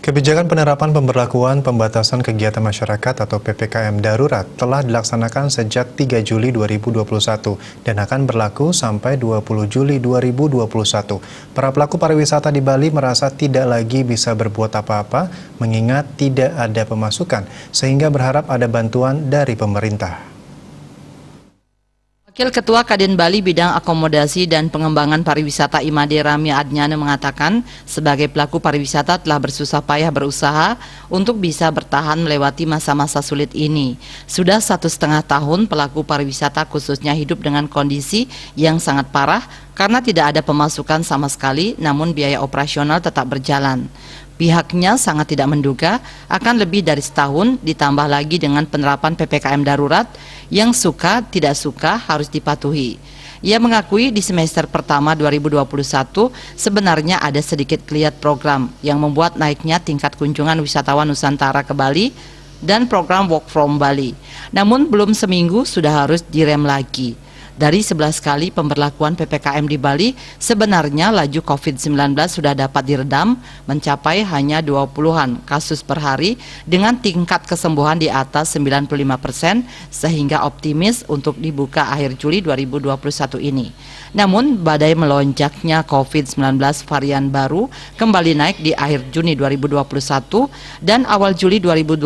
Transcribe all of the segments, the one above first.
Kebijakan penerapan pemberlakuan pembatasan kegiatan masyarakat atau PPKM darurat telah dilaksanakan sejak 3 Juli 2021 dan akan berlaku sampai 20 Juli 2021. Para pelaku pariwisata di Bali merasa tidak lagi bisa berbuat apa-apa mengingat tidak ada pemasukan, sehingga berharap ada bantuan dari pemerintah. Wakil Ketua Kadin Bali Bidang Akomodasi dan Pengembangan Pariwisata Imade Rami Adnyana mengatakan, sebagai pelaku pariwisata telah bersusah payah berusaha untuk bisa bertahan melewati masa-masa sulit ini. Sudah 1,5 tahun pelaku pariwisata khususnya hidup dengan kondisi yang sangat parah karena tidak ada pemasukan sama sekali, namun biaya operasional tetap berjalan. Pihaknya sangat tidak menduga akan lebih dari setahun ditambah lagi dengan penerapan PPKM darurat yang suka tidak suka harus dipatuhi. Ia mengakui di semester pertama 2021 sebenarnya ada sedikit geliat program yang membuat naiknya tingkat kunjungan wisatawan Nusantara ke Bali dan program Work from Bali. Namun belum seminggu sudah harus direm lagi. Dari 11 kali pemberlakuan PPKM di Bali, sebenarnya laju COVID-19 sudah dapat diredam mencapai hanya 20-an kasus per hari dengan tingkat kesembuhan di atas 95% sehingga optimis untuk dibuka akhir Juli 2021 ini. Namun badai melonjaknya COVID-19 varian baru kembali naik di akhir Juni 2021 dan awal Juli 2021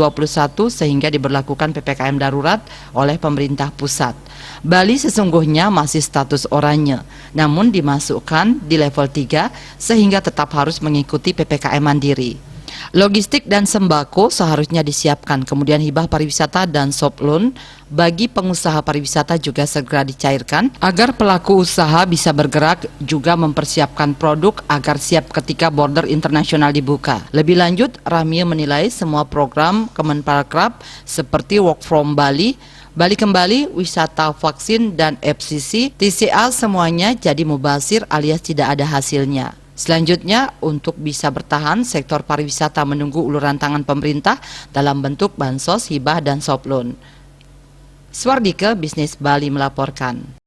sehingga diberlakukan PPKM darurat oleh pemerintah pusat. Bali sesungguhnya masih status oranye, namun dimasukkan di level 3 sehingga tetap harus mengikuti PPKM mandiri. Logistik dan sembako seharusnya disiapkan, kemudian hibah pariwisata dan soft loan bagi pengusaha pariwisata juga segera dicairkan agar pelaku usaha bisa bergerak, juga mempersiapkan produk agar siap ketika border internasional dibuka. Lebih lanjut, Rahmi menilai semua program Kemenparekraf seperti Work from Bali, Bali Kembali, wisata vaksin, dan FCC, TCA semuanya jadi mubazir alias tidak ada hasilnya. Selanjutnya, untuk bisa bertahan, sektor pariwisata menunggu uluran tangan pemerintah dalam bentuk bansos, hibah, dan soft loan. Swardike, Bisnis Bali melaporkan.